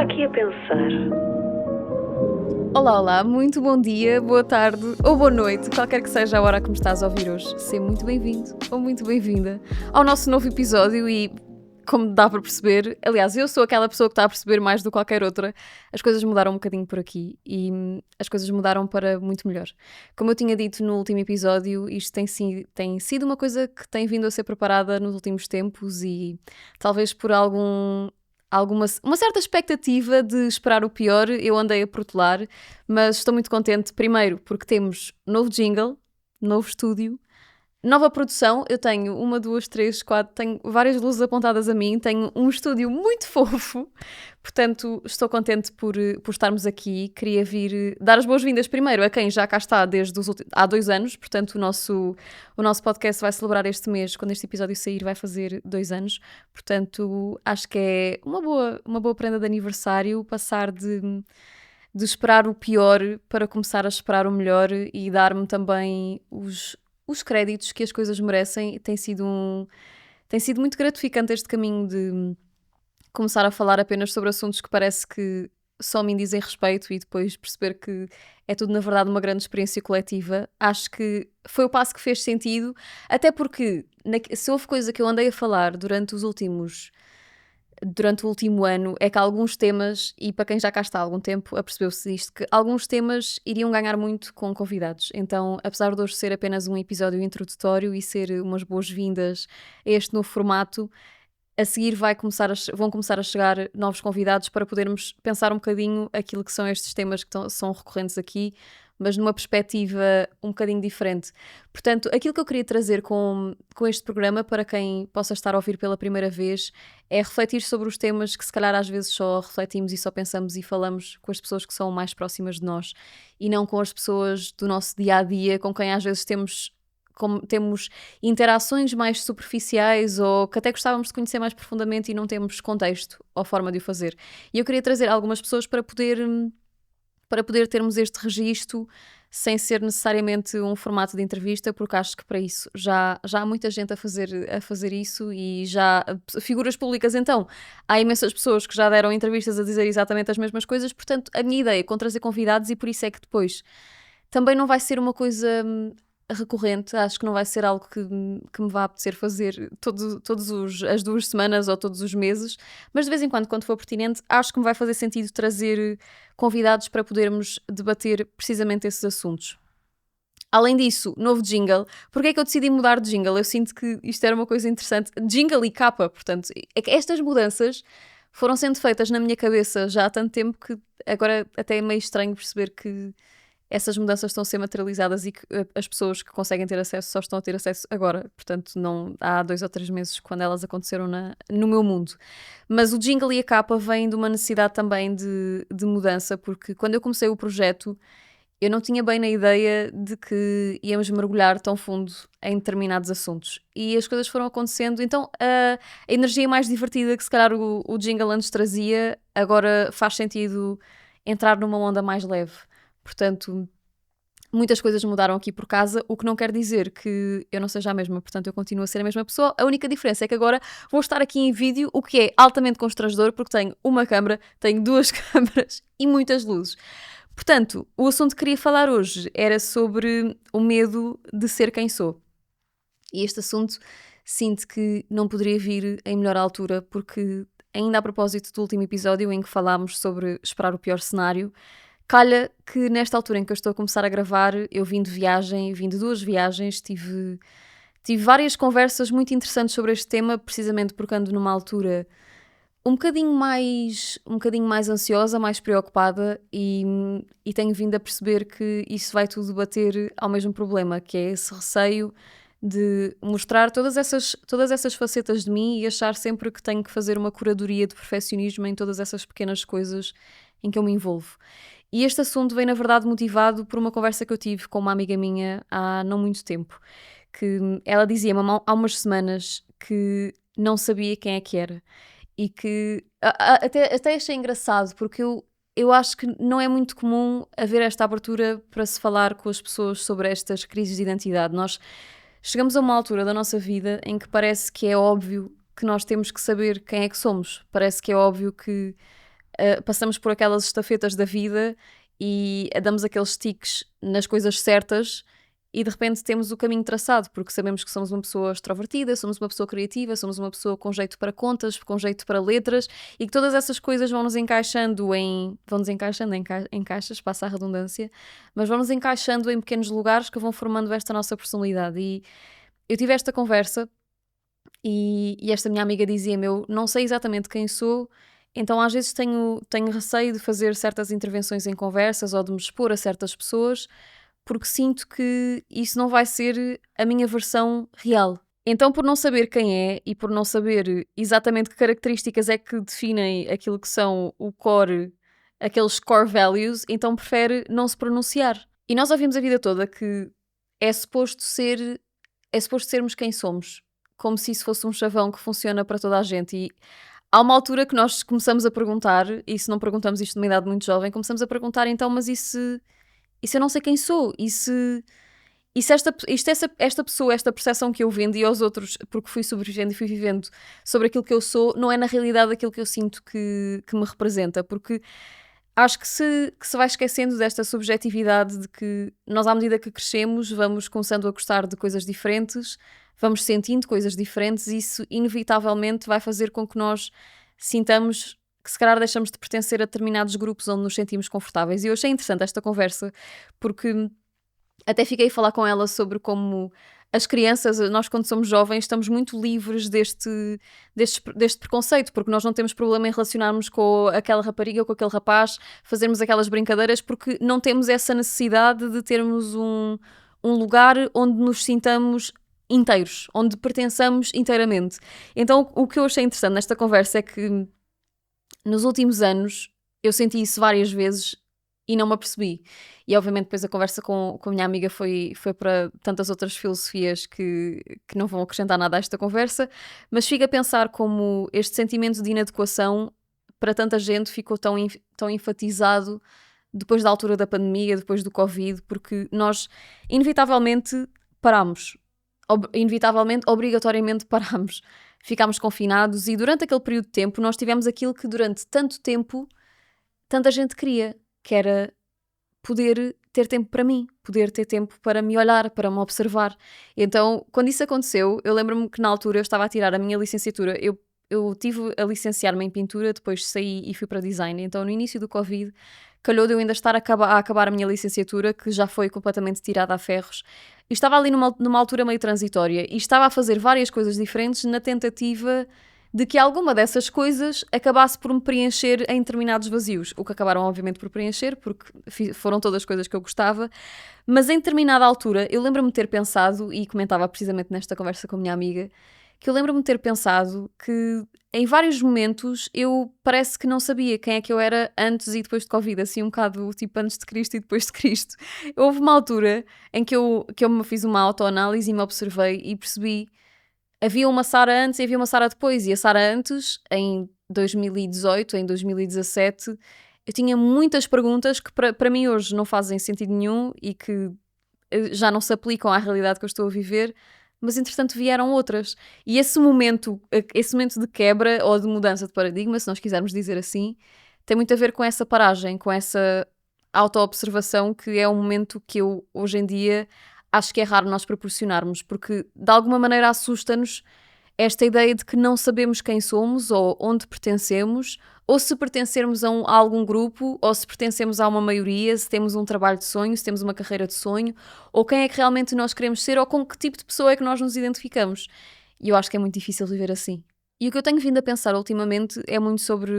Estava aqui a pensar. Olá, olá, muito bom dia, boa tarde ou boa noite, qualquer que seja a hora que me estás a ouvir hoje. Seja muito bem-vindo ou muito bem-vinda ao nosso novo episódio e, como dá para perceber, aliás, eu sou aquela pessoa que está a perceber mais do que qualquer outra, as coisas mudaram um bocadinho por aqui e as coisas mudaram para muito melhor. Como eu tinha dito no último episódio, isto tem sido uma coisa que tem vindo a ser preparada nos últimos tempos e talvez por uma certa expectativa de esperar o pior, eu andei a protelar, mas estou muito contente, primeiro, porque temos novo jingle, novo estúdio, nova produção. Eu tenho 1, 2, 3, 4, tenho várias luzes apontadas a mim, tenho um estúdio muito fofo, portanto estou contente por estarmos aqui. Queria vir dar as boas-vindas primeiro a quem já cá está há 2 anos, portanto o nosso podcast vai celebrar este mês, quando este episódio sair vai fazer 2 anos, portanto acho que é uma boa prenda de aniversário, passar de esperar o pior para começar a esperar o melhor e dar-me também os créditos que as coisas merecem. Tem sido muito gratificante este caminho de começar a falar apenas sobre assuntos que parece que só me dizem respeito e depois perceber que é tudo, na verdade, uma grande experiência coletiva. Acho que foi o passo que fez sentido, até porque se houve coisa que eu andei a falar durante o último ano, é que alguns temas, e para quem já cá está há algum tempo, apercebeu-se isto, que alguns temas iriam ganhar muito com convidados. Então, apesar de hoje ser apenas um episódio introdutório e ser umas boas-vindas a este novo formato, a seguir vão começar a chegar novos convidados para podermos pensar um bocadinho aquilo que são estes temas que são recorrentes aqui, mas numa perspectiva um bocadinho diferente. Portanto, aquilo que eu queria trazer com este programa, para quem possa estar a ouvir pela primeira vez, é refletir sobre os temas que se calhar às vezes só refletimos e só pensamos e falamos com as pessoas que são mais próximas de nós e não com as pessoas do nosso dia-a-dia, com quem às vezes temos interações mais superficiais ou que até gostávamos de conhecer mais profundamente e não temos contexto ou forma de o fazer. E eu queria trazer algumas pessoas para poder termos este registro sem ser necessariamente um formato de entrevista, porque acho que para isso já há muita gente a fazer isso e já figuras públicas. Então, há imensas pessoas que já deram entrevistas a dizer exatamente as mesmas coisas, portanto, a minha ideia é trazer convidados e por isso é que depois também não vai ser uma coisa recorrente. Acho que não vai ser algo que me vá apetecer fazer as 2 semanas ou todos os meses, mas de vez em quando for pertinente, acho que me vai fazer sentido trazer convidados para podermos debater precisamente esses assuntos. Além disso, novo jingle. Porquê é que eu decidi mudar de jingle? Eu sinto que isto era uma coisa interessante. Jingle e capa, portanto, é que estas mudanças foram sendo feitas na minha cabeça já há tanto tempo que agora até é meio estranho perceber que essas mudanças estão a ser materializadas e que as pessoas que conseguem ter acesso só estão a ter acesso agora, portanto não há 2 ou 3 meses quando elas aconteceram no meu mundo. Mas o jingle e a capa vêm de uma necessidade também de mudança, porque quando eu comecei o projeto eu não tinha bem na ideia de que íamos mergulhar tão fundo em determinados assuntos e as coisas foram acontecendo. Então a energia mais divertida que se calhar o jingle antes trazia, agora faz sentido entrar numa onda mais leve. Portanto, muitas coisas mudaram aqui por casa, o que não quer dizer que eu não seja a mesma, portanto eu continuo a ser a mesma pessoa. A única diferença é que agora vou estar aqui em vídeo, o que é altamente constrangedor, porque tenho uma câmara, tenho 2 câmaras e muitas luzes. Portanto, o assunto que queria falar hoje era sobre o medo de ser quem sou. E este assunto sinto que não poderia vir em melhor altura, porque ainda a propósito do último episódio em que falámos sobre esperar o pior cenário, calha que nesta altura em que eu estou a começar a gravar, eu vim de 2 viagens, tive várias conversas muito interessantes sobre este tema, precisamente porque ando numa altura um bocadinho mais ansiosa, mais preocupada e tenho vindo a perceber que isso vai tudo bater ao mesmo problema, que é esse receio de mostrar todas essas facetas de mim e achar sempre que tenho que fazer uma curadoria de perfeccionismo em todas essas pequenas coisas em que eu me envolvo. E este assunto vem, na verdade, motivado por uma conversa que eu tive com uma amiga minha há não muito tempo, que ela dizia-me há umas semanas que não sabia quem é que era e que até achei engraçado, porque eu acho que não é muito comum haver esta abertura para se falar com as pessoas sobre estas crises de identidade. Nós chegamos a uma altura da nossa vida em que parece que é óbvio que nós temos que saber quem é que somos. Parece que é óbvio que passamos por aquelas estafetas da vida e damos aqueles tiques nas coisas certas e de repente temos o caminho traçado, porque sabemos que somos uma pessoa extrovertida, somos uma pessoa criativa, somos uma pessoa com jeito para contas, com jeito para letras, e que todas essas coisas vão-nos encaixando em caixas, passa a redundância, mas vão-nos encaixando em pequenos lugares que vão formando esta nossa personalidade. E eu tive esta conversa e esta minha amiga dizia-me: eu não sei exatamente quem sou, então às vezes tenho receio de fazer certas intervenções em conversas ou de me expor a certas pessoas, porque sinto que isso não vai ser a minha versão real. Então, por não saber quem é e por não saber exatamente que características é que definem aquilo que são o core, aqueles core values, então prefere não se pronunciar. E nós ouvimos a vida toda que é suposto sermos quem somos, como se isso fosse um chavão que funciona para toda a gente. E há uma altura que nós começamos a perguntar, e se não perguntamos isto numa idade muito jovem, começamos a perguntar então, mas isso eu não sei quem sou, esta pessoa, esta percepção que eu vendo e aos outros, porque fui sobrevivendo e fui vivendo sobre aquilo que eu sou, não é na realidade aquilo que eu sinto que me representa, porque acho que se vai esquecendo desta subjetividade de que nós, à medida que crescemos, vamos começando a gostar de coisas diferentes, vamos sentindo coisas diferentes e isso inevitavelmente vai fazer com que nós sintamos que se calhar deixamos de pertencer a determinados grupos onde nos sentimos confortáveis. E eu achei interessante esta conversa, porque até fiquei a falar com ela sobre como as crianças, nós quando somos jovens, estamos muito livres deste preconceito, porque nós não temos problema em relacionarmos com aquela rapariga ou com aquele rapaz, fazermos aquelas brincadeiras, porque não temos essa necessidade de termos um lugar onde nos sintamos inteiros, onde pertençamos inteiramente. Então o que eu achei interessante nesta conversa é que nos últimos anos eu senti isso várias vezes e não me apercebi. E obviamente depois a conversa com a minha amiga foi para tantas outras filosofias que não vão acrescentar nada a esta conversa, mas fico a pensar como este sentimento de inadequação para tanta gente ficou tão enfatizado depois da altura da pandemia, depois do Covid, porque nós inevitavelmente parámos. Obrigatoriamente parámos. Ficámos confinados e durante aquele período de tempo nós tivemos aquilo que durante tanto tempo tanta gente queria, que era poder ter tempo para mim, poder ter tempo para me olhar, para me observar. Então, quando isso aconteceu, eu lembro-me que na altura eu estava a tirar a minha licenciatura, eu tive a licenciar-me em pintura, depois saí e fui para design. Então, no início do Covid, calhou de eu ainda estar a acabar a minha licenciatura, que já foi completamente tirada a ferros. E estava ali numa altura meio transitória e estava a fazer várias coisas diferentes na tentativa de que alguma dessas coisas acabasse por me preencher em determinados vazios. O que acabaram, obviamente, por preencher, porque foram todas as coisas que eu gostava. Mas em determinada altura, eu lembro-me de ter pensado, e comentava precisamente nesta conversa com a minha amiga, que eu lembro-me de ter pensado que em vários momentos eu parece que não sabia quem é que eu era antes e depois de Covid, assim um bocado tipo antes de Cristo e depois de Cristo. Houve uma altura em que eu me fiz uma autoanálise e me observei e percebi havia uma Sara antes e havia uma Sara depois, e a Sara antes, em 2018, em 2017, eu tinha muitas perguntas que para mim hoje não fazem sentido nenhum e que já não se aplicam à realidade que eu estou a viver, mas entretanto vieram outras. E esse momento de quebra ou de mudança de paradigma, se nós quisermos dizer assim, tem muito a ver com essa paragem, com essa auto-observação, que é um momento que eu, hoje em dia, acho que é raro nós proporcionarmos, porque de alguma maneira assusta-nos esta ideia de que não sabemos quem somos ou onde pertencemos, ou se pertencermos a algum grupo, ou se pertencemos a uma maioria, se temos um trabalho de sonho, se temos uma carreira de sonho, ou quem é que realmente nós queremos ser, ou com que tipo de pessoa é que nós nos identificamos. E eu acho que é muito difícil viver assim. E o que eu tenho vindo a pensar ultimamente é muito sobre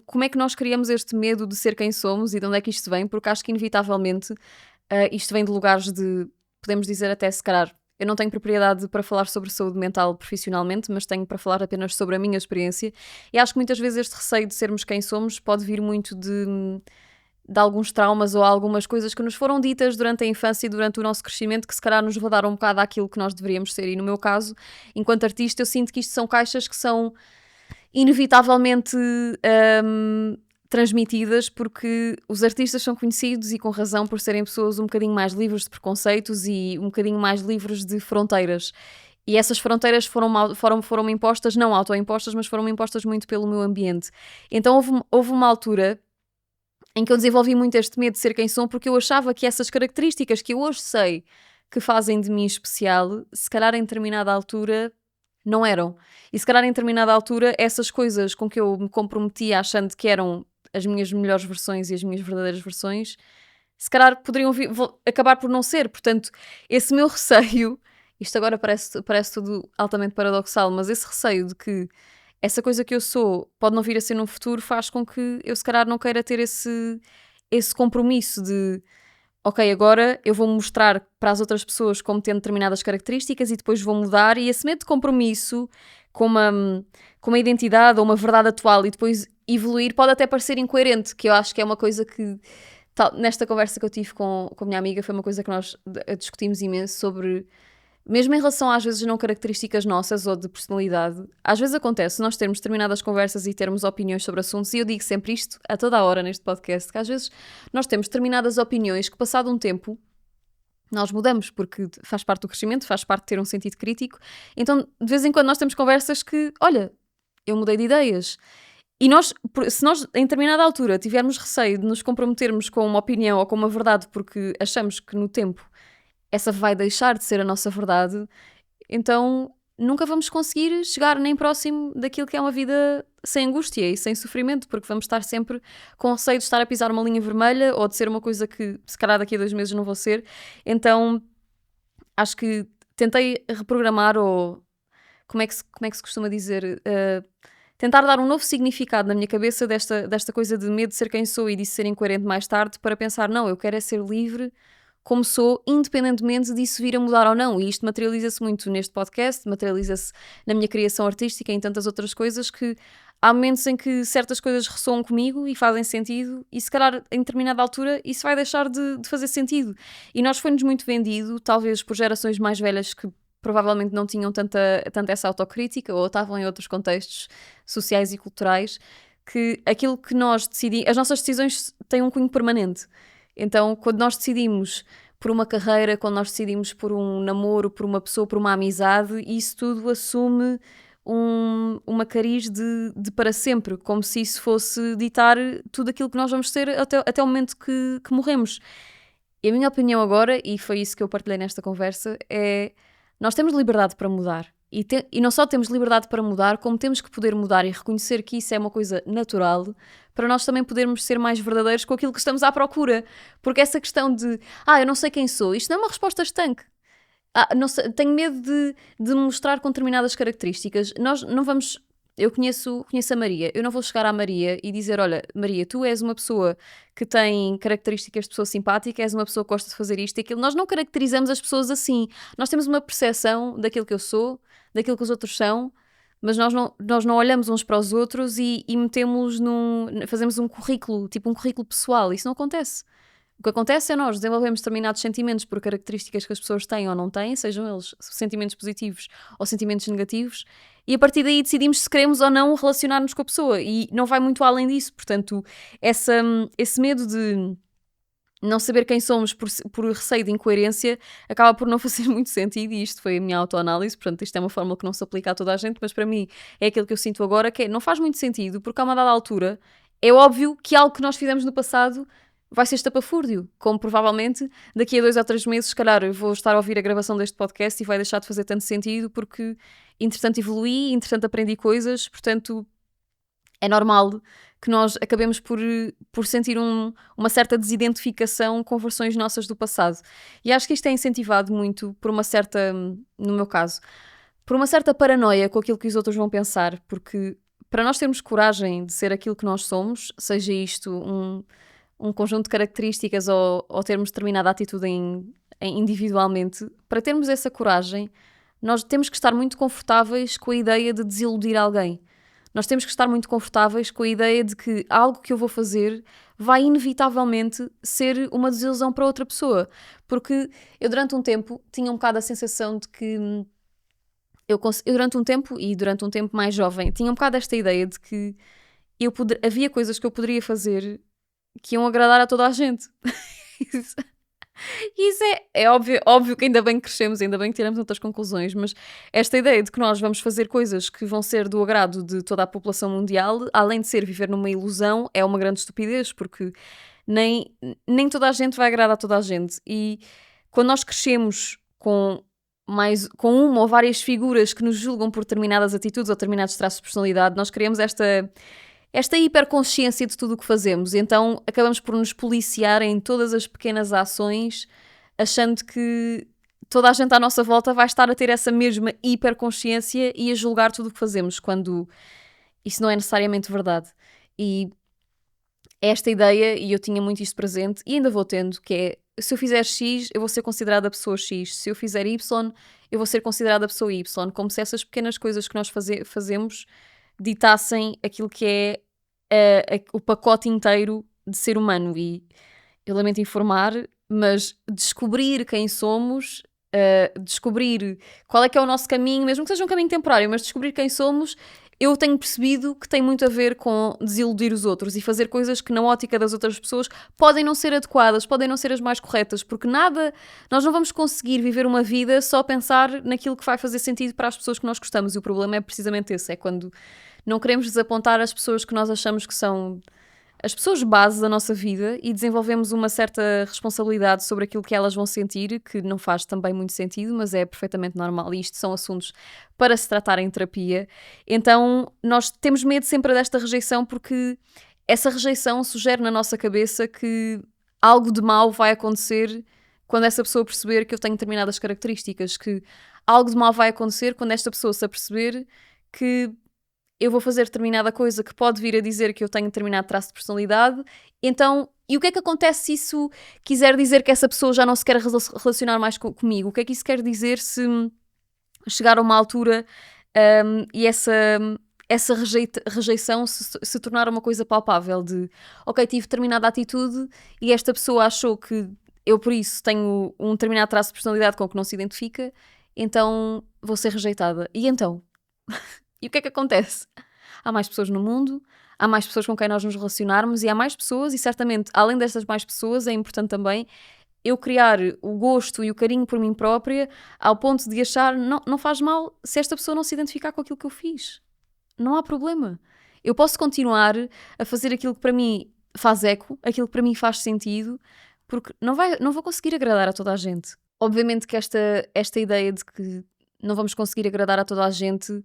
como é que nós criamos este medo de ser quem somos e de onde é que isto vem, porque acho que inevitavelmente isto vem de lugares de, podemos dizer até se calhar, eu não tenho propriedade para falar sobre saúde mental profissionalmente, mas tenho para falar apenas sobre a minha experiência, e acho que muitas vezes este receio de sermos quem somos pode vir muito de alguns traumas ou algumas coisas que nos foram ditas durante a infância e durante o nosso crescimento, que se calhar nos vedaram um bocado àquilo que nós deveríamos ser. E no meu caso, enquanto artista, eu sinto que isto são caixas que são inevitavelmente transmitidas, porque os artistas são conhecidos, e com razão, por serem pessoas um bocadinho mais livres de preconceitos e um bocadinho mais livres de fronteiras. E essas fronteiras foram impostas, não autoimpostas, mas foram impostas muito pelo meu ambiente. Então houve uma altura em que eu desenvolvi muito este medo de ser quem sou, porque eu achava que essas características que eu hoje sei que fazem de mim especial, se calhar em determinada altura não eram. E se calhar em determinada altura essas coisas com que eu me comprometia achando que eram as minhas melhores versões e as minhas verdadeiras versões, se calhar poderiam acabar por não ser. Portanto, esse meu receio, isto agora parece tudo altamente paradoxal, mas esse receio de que essa coisa que eu sou pode não vir a ser no futuro faz com que eu se calhar não queira ter esse compromisso de ok, agora eu vou mostrar para as outras pessoas como tendo determinadas características e depois vou mudar, e esse medo de compromisso com uma identidade ou uma verdade atual e depois evoluir pode até parecer incoerente, que eu acho que é uma coisa que nesta conversa que eu tive com a minha amiga foi uma coisa que nós discutimos imenso sobre, mesmo em relação às vezes não características nossas ou de personalidade, às vezes acontece nós termos determinadas conversas e termos opiniões sobre assuntos, e eu digo sempre isto a toda a hora neste podcast, que às vezes nós temos determinadas opiniões que passado um tempo nós mudamos, porque faz parte do crescimento, faz parte de ter um sentido crítico, então de vez em quando nós temos conversas que, olha, eu mudei de ideias. E se nós, em determinada altura, tivermos receio de nos comprometermos com uma opinião ou com uma verdade porque achamos que no tempo essa vai deixar de ser a nossa verdade, então nunca vamos conseguir chegar nem próximo daquilo que é uma vida sem angústia e sem sofrimento, porque vamos estar sempre com receio de estar a pisar uma linha vermelha ou de ser uma coisa que se calhar daqui a 2 meses não vou ser. Então acho que tentei reprogramar, ou como é que se costuma dizer, tentar dar um novo significado na minha cabeça desta coisa de medo de ser quem sou e de ser incoerente mais tarde, para pensar, não, eu quero é ser livre como sou, independentemente disso vir a mudar ou não. E isto materializa-se muito neste podcast, materializa-se na minha criação artística e em tantas outras coisas, que há momentos em que certas coisas ressoam comigo e fazem sentido, e se calhar em determinada altura isso vai deixar de fazer sentido. E nós foi-nos muito vendido, talvez por gerações mais velhas que provavelmente não tinham tanta essa autocrítica ou estavam em outros contextos sociais e culturais, que aquilo que nós decidimos, as nossas decisões têm um cunho permanente. Então, quando nós decidimos por uma carreira, quando nós decidimos por um namoro, por uma pessoa, por uma amizade, isso tudo assume uma cariz de para sempre, como se isso fosse ditar tudo aquilo que nós vamos ser até o momento que morremos. E a minha opinião agora, e foi isso que eu partilhei nesta conversa, é: nós temos liberdade para mudar. E não só temos liberdade para mudar, como temos que poder mudar e reconhecer que isso é uma coisa natural, para nós também podermos ser mais verdadeiros com aquilo que estamos à procura. Porque essa questão de, eu não sei quem sou, isto não é uma resposta estanque. Não sei, tenho medo de mostrar com determinadas características. Nós não vamos... Eu conheço a Maria. Eu não vou chegar à Maria e dizer, olha, Maria, tu és uma pessoa que tem características de pessoa simpática, és uma pessoa que gosta de fazer isto e aquilo. Nós não caracterizamos as pessoas assim. Nós temos uma percepção daquilo que eu sou, daquilo que os outros são, mas nós não olhamos uns para os outros e fazemos um currículo, tipo um currículo pessoal. Isso não acontece. O que acontece é nós desenvolvemos determinados sentimentos por características que as pessoas têm ou não têm, sejam eles sentimentos positivos ou sentimentos negativos, e a partir daí decidimos se queremos ou não relacionar-nos com a pessoa, e não vai muito além disso. Portanto, esse medo de não saber quem somos por receio de incoerência acaba por não fazer muito sentido, e isto foi a minha autoanálise. Portanto, isto é uma fórmula que não se aplica a toda a gente, mas para mim é aquilo que eu sinto agora, que não faz muito sentido, porque a uma dada altura é óbvio que algo que nós fizemos no passado vai ser estapafúrdio, como provavelmente daqui a 2 ou 3 meses, se calhar, eu vou estar a ouvir a gravação deste podcast e vai deixar de fazer tanto sentido, porque entretanto evoluí, entretanto aprendi coisas. Portanto, é normal que nós acabemos por sentir uma certa desidentificação com versões nossas do passado. E acho que isto é incentivado muito por uma certa, no meu caso, por uma certa paranoia com aquilo que os outros vão pensar, porque para nós termos coragem de ser aquilo que nós somos, seja isto um conjunto de características ou termos determinada atitude individualmente, para termos essa coragem, nós temos que estar muito confortáveis com a ideia de desiludir alguém. Nós temos que estar muito confortáveis com a ideia de que algo que eu vou fazer vai inevitavelmente ser uma desilusão para outra pessoa. Porque eu durante um tempo tinha um bocado a sensação de que eu durante um tempo mais jovem, tinha um bocado esta ideia de que havia coisas que eu poderia fazer que iam agradar a toda a gente. E isso é óbvio que ainda bem que crescemos, ainda bem que tiramos outras conclusões, mas esta ideia de que nós vamos fazer coisas que vão ser do agrado de toda a população mundial, além de ser viver numa ilusão, é uma grande estupidez, porque nem, nem toda a gente vai agradar a toda a gente. E quando nós crescemos com uma ou várias figuras que nos julgam por determinadas atitudes ou determinados traços de personalidade, nós criamos esta hiperconsciência de tudo o que fazemos. Então acabamos por nos policiar em todas as pequenas ações, achando que toda a gente à nossa volta vai estar a ter essa mesma hiperconsciência e a julgar tudo o que fazemos, quando isso não é necessariamente verdade. E esta ideia, e eu tinha muito isto presente, e ainda vou tendo, que é, se eu fizer X, eu vou ser considerada a pessoa X. Se eu fizer Y, eu vou ser considerada a pessoa Y. Como se essas pequenas coisas que nós fazemos ditassem aquilo que é o pacote inteiro de ser humano. E eu lamento informar, mas descobrir quem somos, descobrir qual é que é o nosso caminho, mesmo que seja um caminho temporário, mas descobrir quem somos, eu tenho percebido que tem muito a ver com desiludir os outros e fazer coisas que na ótica das outras pessoas podem não ser adequadas, podem não ser as mais corretas, porque nós não vamos conseguir viver uma vida só a pensar naquilo que vai fazer sentido para as pessoas que nós gostamos, e o problema é precisamente esse, é quando não queremos desapontar as pessoas que nós achamos que são as pessoas base da nossa vida e desenvolvemos uma certa responsabilidade sobre aquilo que elas vão sentir, que não faz também muito sentido, mas é perfeitamente normal, e isto são assuntos para se tratar em terapia. Então nós temos medo sempre desta rejeição, porque essa rejeição sugere na nossa cabeça que algo de mal vai acontecer quando essa pessoa perceber que eu tenho determinadas características, que algo de mal vai acontecer quando esta pessoa se aperceber que eu vou fazer determinada coisa que pode vir a dizer que eu tenho determinado traço de personalidade. Então, e o que é que acontece se isso quiser dizer que essa pessoa já não se quer relacionar mais comigo? O que é que isso quer dizer se chegar a uma altura e essa rejeição se tornar uma coisa palpável de, ok, tive determinada atitude e esta pessoa achou que eu por isso tenho um determinado traço de personalidade com que não se identifica, então vou ser rejeitada. E então? E o que é que acontece? Há mais pessoas no mundo, há mais pessoas com quem nós nos relacionarmos, e há mais pessoas, e certamente, além destas mais pessoas, é importante também eu criar o gosto e o carinho por mim própria, ao ponto de achar, não faz mal se esta pessoa não se identificar com aquilo que eu fiz. Não há problema. Eu posso continuar a fazer aquilo que para mim faz eco, aquilo que para mim faz sentido, porque não vou conseguir agradar a toda a gente. Obviamente que esta ideia de que não vamos conseguir agradar a toda a gente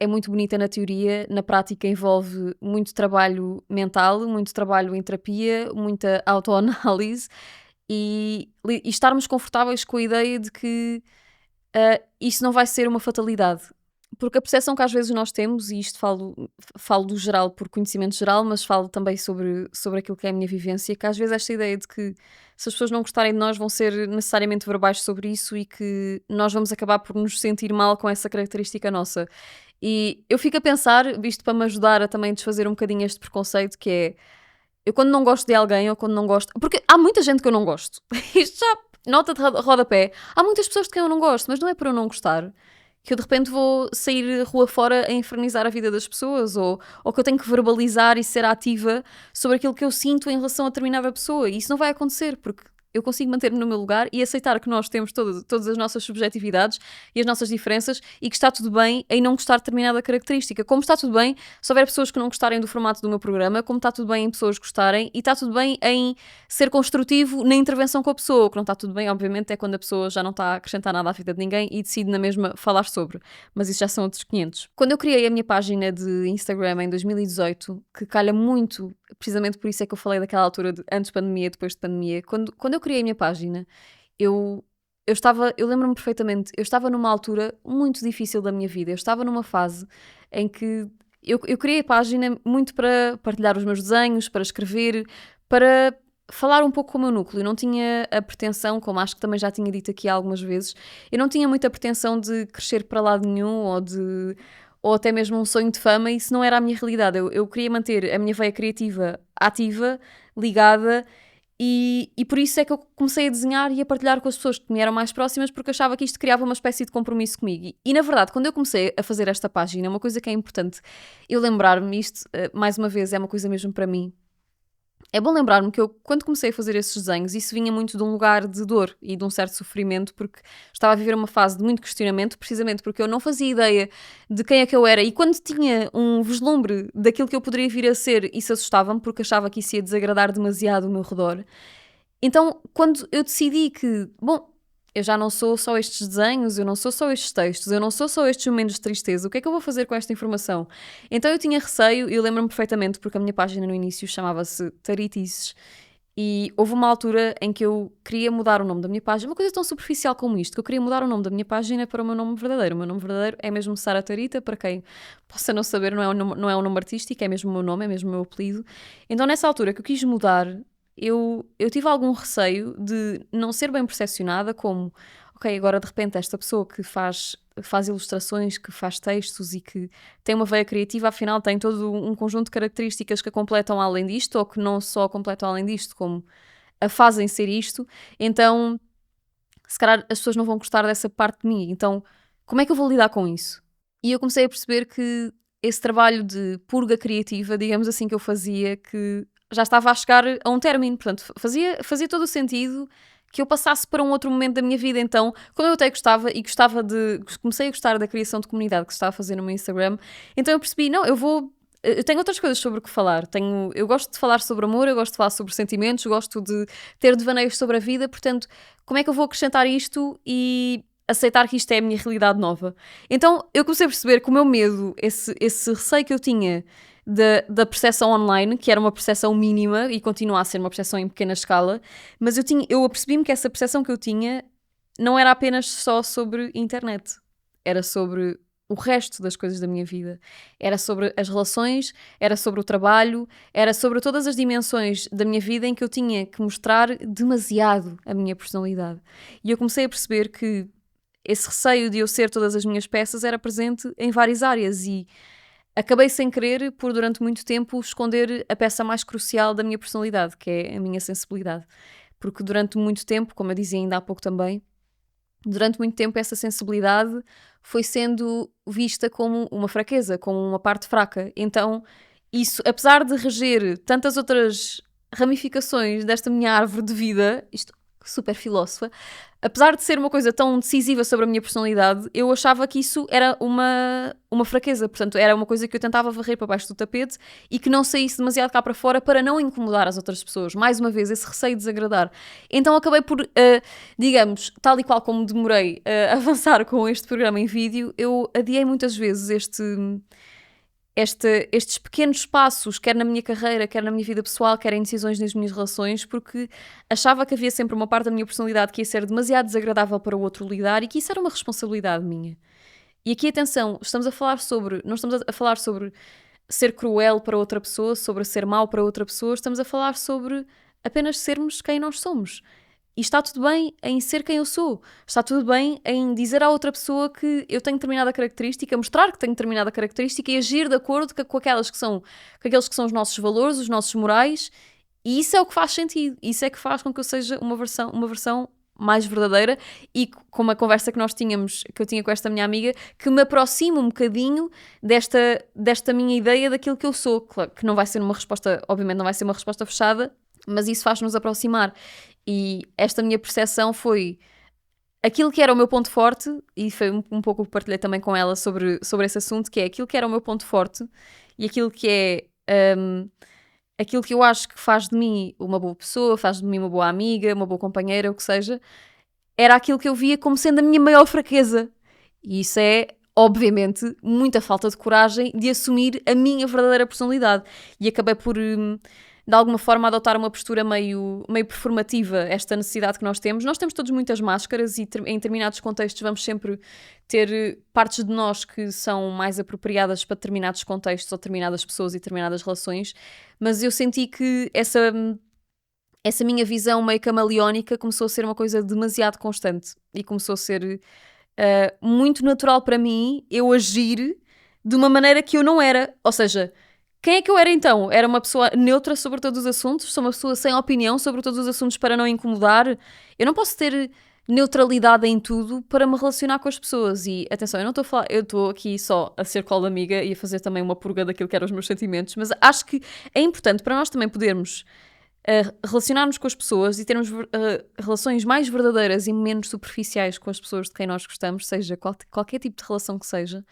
é muito bonita na teoria, na prática envolve muito trabalho mental, muito trabalho em terapia, muita autoanálise e estarmos confortáveis com a ideia de que isso não vai ser uma fatalidade. Porque a percepção que às vezes nós temos, e isto falo do geral por conhecimento geral, mas falo também sobre aquilo que é a minha vivência, que às vezes esta ideia de que se as pessoas não gostarem de nós vão ser necessariamente verbais sobre isso e que nós vamos acabar por nos sentir mal com essa característica nossa. E eu fico a pensar, isto para me ajudar a também desfazer um bocadinho este preconceito, que é, eu quando não gosto de alguém ou quando não gosto... Porque há muita gente que eu não gosto. Isto já, nota de rodapé. Há muitas pessoas de quem eu não gosto, mas não é por eu não gostar que eu de repente vou sair rua fora a infernizar a vida das pessoas, ou que eu tenho que verbalizar e ser ativa sobre aquilo que eu sinto em relação a determinada pessoa. E isso não vai acontecer, porque eu consigo manter-me no meu lugar e aceitar que nós temos todas as nossas subjetividades e as nossas diferenças, e que está tudo bem em não gostar de determinada característica. Como está tudo bem se houver pessoas que não gostarem do formato do meu programa, como está tudo bem em pessoas gostarem, e está tudo bem em ser construtivo na intervenção com a pessoa. O que não está tudo bem, obviamente, é quando a pessoa já não está a acrescentar nada à vida de ninguém e decide na mesma falar sobre. Mas isso já são outros 500. Quando eu criei a minha página de Instagram em 2018, que calha muito, precisamente por isso é que eu falei daquela altura de antes de pandemia, depois de pandemia, quando eu criei a minha página, eu lembro-me perfeitamente, eu estava numa altura muito difícil da minha vida, eu estava numa fase em que eu criei a página muito para partilhar os meus desenhos, para escrever, para falar um pouco com o meu núcleo. Eu não tinha a pretensão, como acho que também já tinha dito aqui algumas vezes, eu não tinha muita pretensão de crescer para lado nenhum ou até mesmo um sonho de fama. Isso não era a minha realidade. Eu queria manter a minha veia criativa ativa, ligada, e por isso é que eu comecei a desenhar e a partilhar com as pessoas que me eram mais próximas, porque achava que isto criava uma espécie de compromisso comigo. E na verdade, quando eu comecei a fazer esta página, uma coisa que é importante eu lembrar-me, isto, mais uma vez, é uma coisa mesmo para mim, É bom lembrar-me que eu, quando comecei a fazer esses desenhos, isso vinha muito de um lugar de dor e de um certo sofrimento, porque estava a viver uma fase de muito questionamento, precisamente porque eu não fazia ideia de quem é que eu era. E quando tinha um vislumbre daquilo que eu poderia vir a ser, isso assustava-me, porque achava que isso ia desagradar demasiado o meu redor. Então, quando eu decidi que, bom, eu já não sou só estes desenhos, eu não sou só estes textos, eu não sou só estes momentos de tristeza, o que é que eu vou fazer com esta informação? Então eu tinha receio, e eu lembro-me perfeitamente, porque a minha página no início chamava-se Taritices, e houve uma altura em que eu queria mudar o nome da minha página, uma coisa tão superficial como isto, que eu queria mudar o nome da minha página para o meu nome verdadeiro. O meu nome verdadeiro é mesmo Sara Tarita, para quem possa não saber, não é um nome artístico, é mesmo o meu nome, é mesmo o meu apelido. Então nessa altura que eu quis mudar, eu tive algum receio de não ser bem percepcionada como, ok, agora de repente esta pessoa que faz ilustrações, que faz textos e que tem uma veia criativa, afinal tem todo um conjunto de características que a completam além disto, ou que não só completam além disto, como a fazem ser isto, então se calhar as pessoas não vão gostar dessa parte de mim, então como é que eu vou lidar com isso? E eu comecei a perceber que esse trabalho de purga criativa, digamos assim, que eu fazia, que já estava a chegar a um término, portanto fazia todo o sentido que eu passasse para um outro momento da minha vida. Então, como eu até comecei a gostar da criação de comunidade que estava a fazer no meu Instagram, então eu percebi, não, eu tenho outras coisas sobre o que falar. Eu gosto de falar sobre amor, eu gosto de falar sobre sentimentos, gosto de ter devaneios sobre a vida, portanto, como é que eu vou acrescentar isto e aceitar que isto é a minha realidade nova? Então, eu comecei a perceber que o meu medo, esse receio que eu tinha da percepção online, que era uma percepção mínima e continua a ser uma percepção em pequena escala, mas eu apercebi-me que essa percepção que eu tinha não era apenas só sobre internet, era sobre o resto das coisas da minha vida. Era sobre as relações, era sobre o trabalho, era sobre todas as dimensões da minha vida em que eu tinha que mostrar demasiado a minha personalidade. E eu comecei a perceber que esse receio de eu ser todas as minhas peças era presente em várias áreas e acabei sem querer por durante muito tempo esconder a peça mais crucial da minha personalidade, que é a minha sensibilidade. Porque durante muito tempo, como eu dizia ainda há pouco também, durante muito tempo essa sensibilidade foi sendo vista como uma fraqueza, como uma parte fraca. Então, isso, apesar de reger tantas outras ramificações desta minha árvore de vida, isto super filósofa, apesar de ser uma coisa tão decisiva sobre a minha personalidade, eu achava que isso era uma fraqueza. Portanto, era uma coisa que eu tentava varrer para baixo do tapete e que não saísse demasiado cá para fora para não incomodar as outras pessoas. Mais uma vez, esse receio de desagradar. Então acabei por, digamos, tal e qual como demorei a avançar com este programa em vídeo, eu adiei muitas vezes estes pequenos passos, quer na minha carreira, quer na minha vida pessoal, quer em decisões nas minhas relações, porque achava que havia sempre uma parte da minha personalidade que ia ser demasiado desagradável para o outro lidar e que isso era uma responsabilidade minha. E aqui, atenção, não estamos a falar sobre ser cruel para outra pessoa, sobre ser mau para outra pessoa, estamos a falar sobre apenas sermos quem nós somos. E está tudo bem em ser quem eu sou. Está tudo bem em dizer à outra pessoa que eu tenho determinada característica, mostrar que tenho determinada característica e agir de acordo com aqueles que são os nossos valores, os nossos morais. E isso é o que faz sentido. Isso é que faz com que eu seja uma versão mais verdadeira e como a conversa que eu tinha com esta minha amiga, que me aproxima um bocadinho desta minha ideia daquilo que eu sou. Claro que não vai ser uma resposta, obviamente não vai ser uma resposta fechada, mas isso faz-nos aproximar. E esta minha percepção foi aquilo que era o meu ponto forte, e foi um pouco o que partilhei também com ela sobre esse assunto, que é aquilo que era o meu ponto forte e aquilo que é aquilo que eu acho que faz de mim uma boa pessoa, faz de mim uma boa amiga, uma boa companheira, o que seja, era aquilo que eu via como sendo a minha maior fraqueza. E isso é, obviamente, muita falta de coragem de assumir a minha verdadeira personalidade. E acabei por de alguma forma adotar uma postura meio performativa, esta necessidade que nós temos. Nós temos todos muitas máscaras e em determinados contextos vamos sempre ter partes de nós que são mais apropriadas para determinados contextos ou determinadas pessoas e determinadas relações, mas eu senti que essa minha visão meio camaleónica começou a ser uma coisa demasiado constante e começou a ser muito natural para mim eu agir de uma maneira que eu não era, ou seja, quem é que eu era então? Era uma pessoa neutra sobre todos os assuntos? Sou uma pessoa sem opinião sobre todos os assuntos para não incomodar? Eu não posso ter neutralidade em tudo para me relacionar com as pessoas. E atenção, eu não estou a falar, eu estou aqui só a ser cola amiga e a fazer também uma purga daquilo que eram os meus sentimentos, mas acho que é importante para nós também podermos relacionarmos com as pessoas e termos relações mais verdadeiras e menos superficiais com as pessoas de quem nós gostamos, seja qualquer tipo de relação que seja,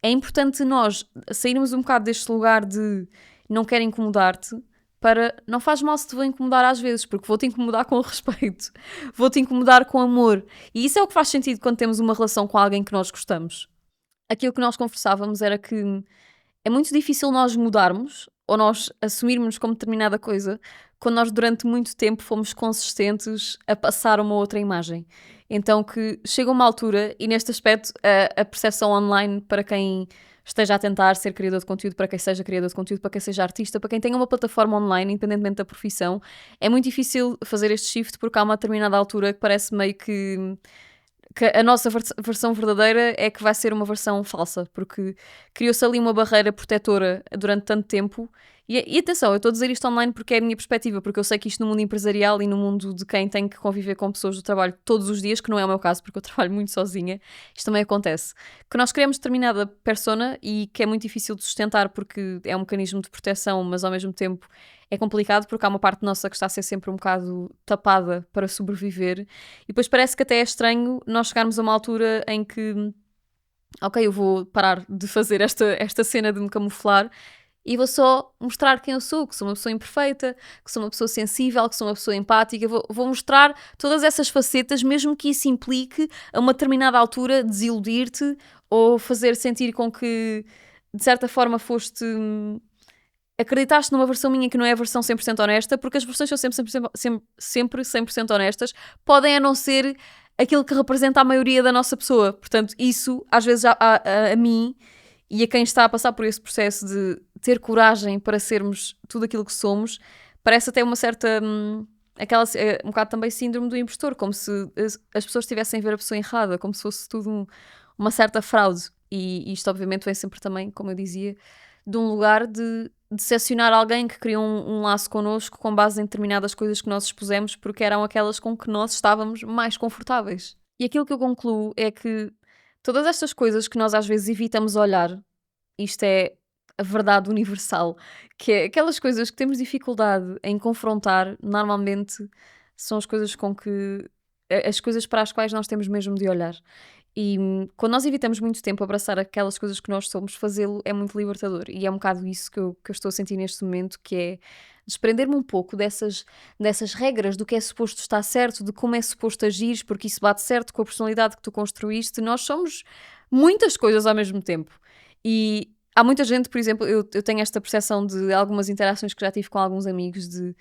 é importante nós sairmos um bocado deste lugar de não quero incomodar-te, para não faz mal se te vou incomodar às vezes, porque vou-te incomodar com respeito, vou-te incomodar com amor. E isso é o que faz sentido quando temos uma relação com alguém que nós gostamos. Aquilo que nós conversávamos era que é muito difícil nós mudarmos ou nós assumirmos como determinada coisa quando nós durante muito tempo fomos consistentes a passar uma outra imagem. Então que chega uma altura, e neste aspecto a percepção online para quem esteja a tentar ser criador de conteúdo, para quem seja criador de conteúdo, para quem seja artista, para quem tenha uma plataforma online, independentemente da profissão, é muito difícil fazer este shift porque há uma determinada altura que parece meio que a nossa versão verdadeira é que vai ser uma versão falsa, porque criou-se ali uma barreira protetora durante tanto tempo. E atenção, eu estou a dizer isto online porque é a minha perspectiva, porque eu sei que isto no mundo empresarial e no mundo de quem tem que conviver com pessoas do trabalho todos os dias, que não é o meu caso, porque eu trabalho muito sozinha, isto também acontece. Que nós criamos determinada persona e que é muito difícil de sustentar porque é um mecanismo de proteção, mas ao mesmo tempo é complicado porque há uma parte nossa que está a ser sempre um bocado tapada para sobreviver. E depois parece que até é estranho nós chegarmos a uma altura em que, ok, eu vou parar de fazer esta cena de me camuflar e vou só mostrar quem eu sou, que sou uma pessoa imperfeita, que sou uma pessoa sensível, que sou uma pessoa empática. Vou mostrar todas essas facetas, mesmo que isso implique, a uma determinada altura, desiludir-te ou fazer sentir com que, de certa forma, acreditaste numa versão minha que não é a versão 100% honesta, porque as versões são sempre 100% honestas, podem a não ser aquilo que representa a maioria da nossa pessoa. Portanto, isso, às vezes, a mim e a quem está a passar por esse processo de ter coragem para sermos tudo aquilo que somos, parece até uma certa... um bocado também síndrome do impostor, como se as pessoas estivessem a ver a pessoa errada, como se fosse tudo uma certa fraude. E isto, obviamente, vem sempre também, como eu dizia, de um lugar de decepcionar alguém que criou um laço connosco com base em determinadas coisas que nós expusemos porque eram aquelas com que nós estávamos mais confortáveis. E aquilo que eu concluo é que todas estas coisas que nós às vezes evitamos olhar, isto é a verdade universal, que é aquelas coisas que temos dificuldade em confrontar, normalmente são as coisas as coisas para as quais nós temos mesmo de olhar. E quando nós evitamos muito tempo abraçar aquelas coisas que nós somos, fazê-lo é muito libertador. E é um bocado isso que eu estou a sentir neste momento, que é desprender-me um pouco dessas regras do que é suposto estar certo, de como é suposto agir, porque isso bate certo com a personalidade que tu construíste. Nós somos muitas coisas ao mesmo tempo. E há muita gente, por exemplo, eu tenho esta percepção de algumas interações que já tive com alguns amigos de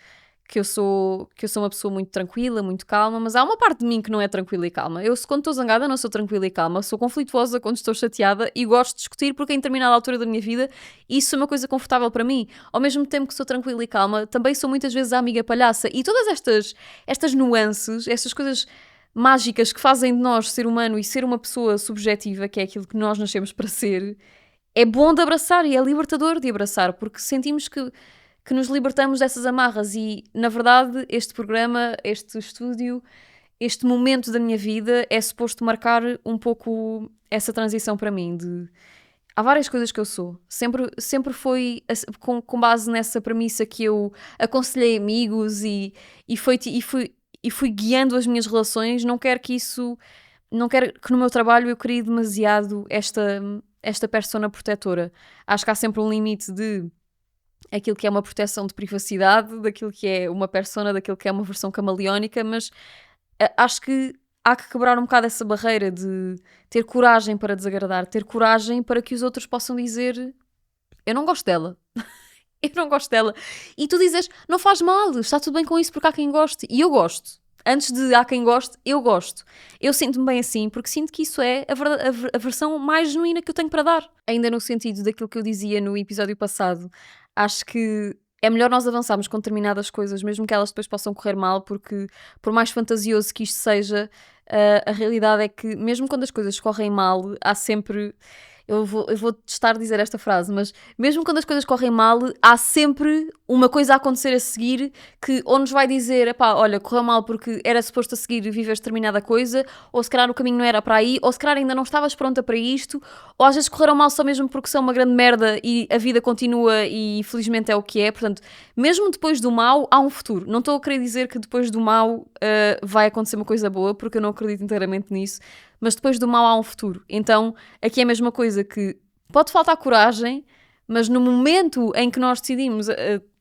que eu sou uma pessoa muito tranquila, muito calma, mas há uma parte de mim que não é tranquila e calma. Quando estou zangada, não sou tranquila e calma, sou conflituosa quando estou chateada e gosto de discutir porque em determinada altura da minha vida isso é uma coisa confortável para mim. Ao mesmo tempo que sou tranquila e calma, também sou muitas vezes a amiga palhaça. E todas estas nuances, estas coisas mágicas que fazem de nós ser humano e ser uma pessoa subjetiva, que é aquilo que nós nascemos para ser, é bom de abraçar e é libertador de abraçar, porque sentimos que nos libertamos dessas amarras e, na verdade, este programa, este estúdio, este momento da minha vida é suposto marcar um pouco essa transição para mim. Há várias coisas que eu sou. Sempre foi com base nessa premissa que eu aconselhei amigos e fui guiando as minhas relações. Não quero que no meu trabalho eu crie demasiado esta persona protetora. Acho que há sempre um limite de aquilo que é uma proteção de privacidade, daquilo que é uma persona, daquilo que é uma versão camaleónica, mas acho que há que quebrar um bocado essa barreira de ter coragem para desagradar, ter coragem para que os outros possam dizer eu não gosto dela. Eu não gosto dela. E tu dizes, não faz mal, está tudo bem com isso porque há quem goste. E eu gosto. Antes de há quem goste, eu gosto. Eu sinto-me bem assim, porque sinto que isso é a versão mais genuína que eu tenho para dar. Ainda no sentido daquilo que eu dizia no episódio passado, acho que é melhor nós avançarmos com determinadas coisas, mesmo que elas depois possam correr mal, porque por mais fantasioso que isto seja, a realidade é que mesmo quando as coisas correm mal, há sempre... eu vou testar dizer esta frase, mas mesmo quando as coisas correm mal, há sempre uma coisa a acontecer a seguir que ou nos vai dizer, epá, olha, correu mal porque era suposto a seguir viver determinada coisa, ou se calhar o caminho não era para aí, ou se calhar ainda não estavas pronta para isto, ou às vezes correram mal só mesmo porque são uma grande merda e a vida continua e infelizmente é o que é. Portanto, mesmo depois do mal, há um futuro. Não estou a querer dizer que depois do mal vai acontecer uma coisa boa, porque eu não acredito inteiramente nisso, mas depois do mal há um futuro. Então, aqui é a mesma coisa que pode faltar coragem, mas no momento em que nós decidimos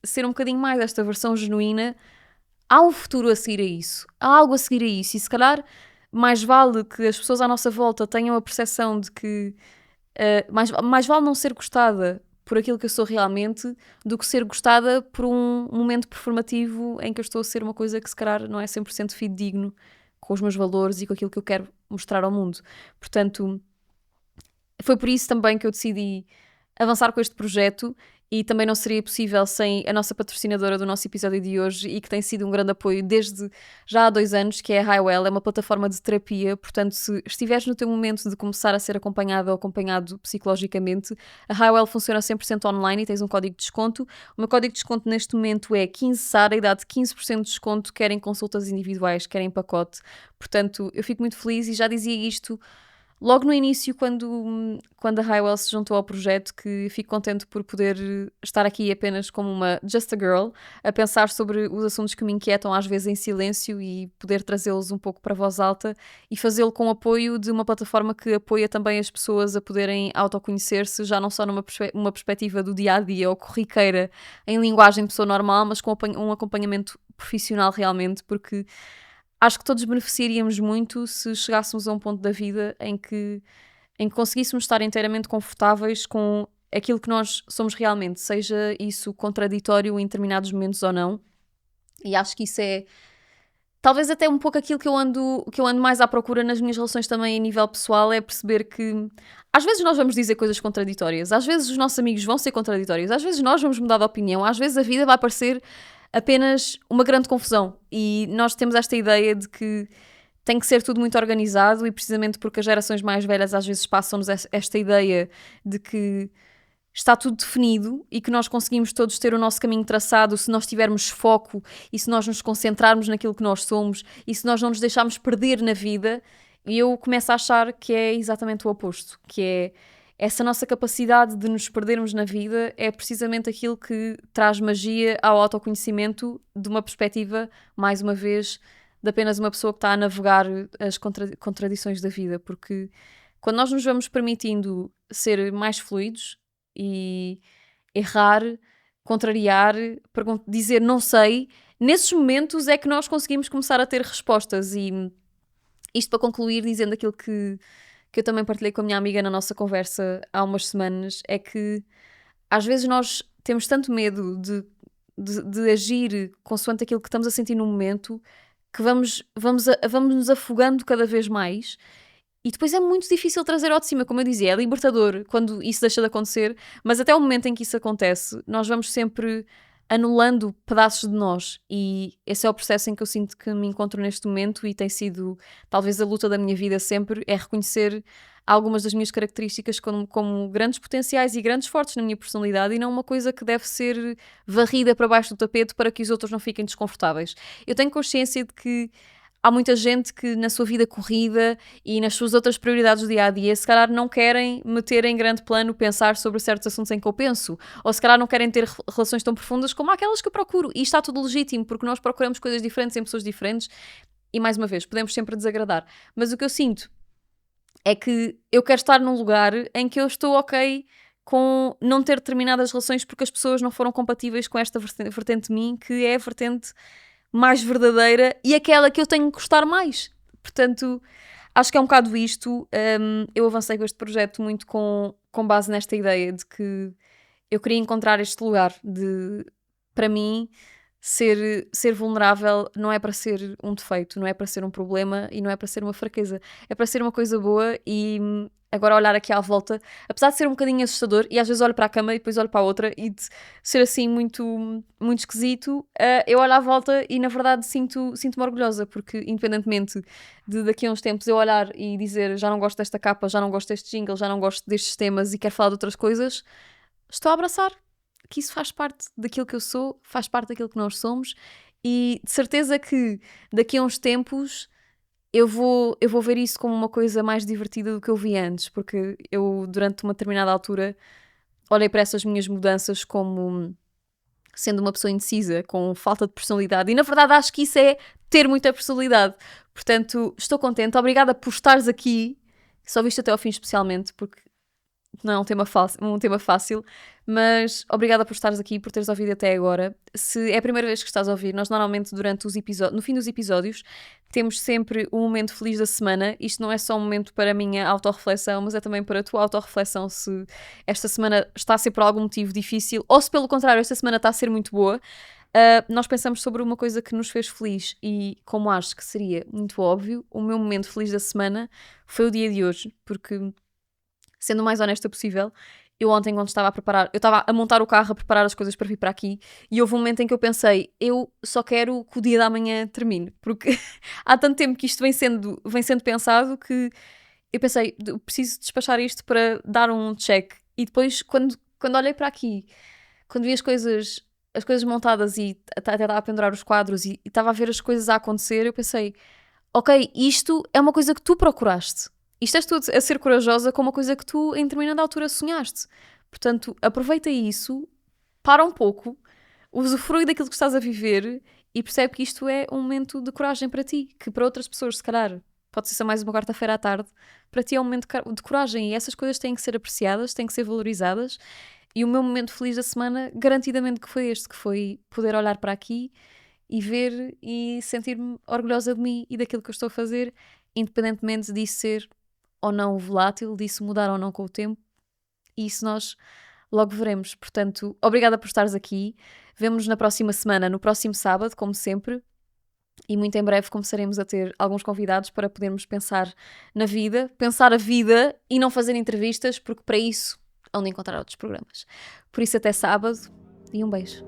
ser um bocadinho mais esta versão genuína, há um futuro a seguir a isso. Há algo a seguir a isso. E se calhar mais vale que as pessoas à nossa volta tenham a percepção de que mais vale não ser gostada por aquilo que eu sou realmente do que ser gostada por um momento performativo em que eu estou a ser uma coisa que se calhar não é 100% fidedigno com os meus valores e com aquilo que eu quero mostrar ao mundo. Portanto, foi por isso também que eu decidi avançar com este projeto e também não seria possível sem a nossa patrocinadora do nosso episódio de hoje e que tem sido um grande apoio desde já há 2 anos, que é a Highwell. É uma plataforma de terapia, portanto, se estiveres no teu momento de começar a ser acompanhada ou acompanhado psicologicamente, a Highwell funciona 100% online e tens um código de desconto. O meu código de desconto neste momento é 15SARA e dá-te 15% de desconto, quer em consultas individuais, quer em pacote. Portanto, eu fico muito feliz e já dizia isto logo no início, quando a Highwell se juntou ao projeto, que fico contente por poder estar aqui apenas como uma Just a Girl, a pensar sobre os assuntos que me inquietam às vezes em silêncio e poder trazê-los um pouco para a voz alta e fazê-lo com o apoio de uma plataforma que apoia também as pessoas a poderem autoconhecer-se, já não só numa uma perspectiva do dia-a-dia ou corriqueira em linguagem de pessoa normal, mas com um acompanhamento profissional realmente, porque acho que todos beneficiaríamos muito se chegássemos a um ponto da vida em que conseguíssemos estar inteiramente confortáveis com aquilo que nós somos realmente, seja isso contraditório em determinados momentos ou não. E acho que isso é talvez até um pouco aquilo que eu ando mais à procura nas minhas relações também a nível pessoal, é perceber que às vezes nós vamos dizer coisas contraditórias, às vezes os nossos amigos vão ser contraditórios, às vezes nós vamos mudar de opinião, às vezes a vida vai parecer apenas uma grande confusão. E nós temos esta ideia de que tem que ser tudo muito organizado e precisamente porque as gerações mais velhas às vezes passam-nos esta ideia de que está tudo definido e que nós conseguimos todos ter o nosso caminho traçado se nós tivermos foco e se nós nos concentrarmos naquilo que nós somos e se nós não nos deixarmos perder na vida. E eu começo a achar que é exatamente o oposto, que é essa nossa capacidade de nos perdermos na vida é precisamente aquilo que traz magia ao autoconhecimento de uma perspectiva, mais uma vez, de apenas uma pessoa que está a navegar as contradições da vida, porque quando nós nos vamos permitindo ser mais fluidos e errar, contrariar, dizer não sei, nesses momentos é que nós conseguimos começar a ter respostas. E isto para concluir, dizendo aquilo que eu também partilhei com a minha amiga na nossa conversa há umas semanas, é que às vezes nós temos tanto medo de agir consoante aquilo que estamos a sentir no momento que vamos nos afogando cada vez mais e depois é muito difícil trazer ao de cima, como eu dizia, é libertador quando isso deixa de acontecer, mas até o momento em que isso acontece, nós vamos sempre anulando pedaços de nós e esse é o processo em que eu sinto que me encontro neste momento e tem sido talvez a luta da minha vida sempre, é reconhecer algumas das minhas características como grandes potenciais e grandes fortes na minha personalidade e não uma coisa que deve ser varrida para baixo do tapete para que os outros não fiquem desconfortáveis. Eu tenho consciência de que há muita gente que na sua vida corrida e nas suas outras prioridades do dia-a-dia se calhar não querem meter em grande plano pensar sobre certos assuntos em que eu penso, ou se calhar não querem ter relações tão profundas como aquelas que eu procuro, e está tudo legítimo, porque nós procuramos coisas diferentes em pessoas diferentes e mais uma vez, podemos sempre desagradar, mas o que eu sinto é que eu quero estar num lugar em que eu estou ok com não ter determinadas relações porque as pessoas não foram compatíveis com esta vertente de mim, que é a vertente mais verdadeira e aquela que eu tenho que gostar mais. Portanto, acho que é um bocado isto. Eu avancei com este projeto muito com base nesta ideia de que eu queria encontrar este lugar de, para mim, ser vulnerável não é para ser um defeito, não é para ser um problema e não é para ser uma fraqueza. É para ser uma coisa boa e agora olhar aqui à volta, apesar de ser um bocadinho assustador, e às vezes olho para a cama e depois olho para a outra, e de ser assim muito, muito esquisito, eu olho à volta e na verdade sinto-me orgulhosa, porque independentemente de daqui a uns tempos eu olhar e dizer já não gosto desta capa, já não gosto deste jingle, já não gosto destes temas e quero falar de outras coisas, estou a abraçar que isso faz parte daquilo que eu sou, faz parte daquilo que nós somos, e de certeza que daqui a uns tempos eu vou ver isso como uma coisa mais divertida do que eu vi antes, porque eu, durante uma determinada altura, olhei para essas minhas mudanças como sendo uma pessoa indecisa, com falta de personalidade, e na verdade acho que isso é ter muita personalidade. Portanto, estou contente, obrigada por estares aqui, só viste até ao fim especialmente, porque não é um tema fácil, mas obrigada por estares aqui, por teres ouvido até agora. Se é a primeira vez que estás a ouvir, nós normalmente durante os episódios, no fim dos episódios, temos sempre um momento feliz da semana. Isto não é só um momento para a minha autorreflexão, mas é também para a tua autorreflexão, se esta semana está a ser por algum motivo difícil, ou se pelo contrário, esta semana está a ser muito boa. Nós pensamos sobre uma coisa que nos fez feliz e, como acho que seria muito óbvio, o meu momento feliz da semana foi o dia de hoje, porque, sendo o mais honesta possível, eu ontem, quando estava a preparar, eu estava a montar o carro, a preparar as coisas para vir para aqui, e houve um momento em que eu pensei, eu só quero que o dia da manhã termine, porque há tanto tempo que isto vem sendo pensado que eu pensei, eu preciso despachar isto para dar um check. E depois, quando olhei para aqui, quando vi as coisas montadas e até estava a pendurar os quadros e estava a ver as coisas a acontecer, eu pensei, ok, isto é uma coisa que tu procuraste. Isto és tu a ser corajosa com uma coisa que tu, em determinada altura, sonhaste. Portanto, aproveita isso, para um pouco, usufrui daquilo que estás a viver e percebe que isto é um momento de coragem para ti, que para outras pessoas, se calhar, pode ser só mais uma quarta-feira à tarde, para ti é um momento de coragem, e essas coisas têm que ser apreciadas, têm que ser valorizadas. E o meu momento feliz da semana, garantidamente que foi este, que foi poder olhar para aqui e ver e sentir-me orgulhosa de mim e daquilo que eu estou a fazer, independentemente disso ser ou não volátil, disso mudar ou não com o tempo, e isso nós logo veremos. Portanto, obrigada por estares aqui. Vemo-nos na próxima semana, no próximo sábado, como sempre, e muito em breve começaremos a ter alguns convidados para podermos pensar na vida, pensar a vida e não fazer entrevistas, porque para isso hão de encontrar outros programas. Por isso, até sábado e um beijo.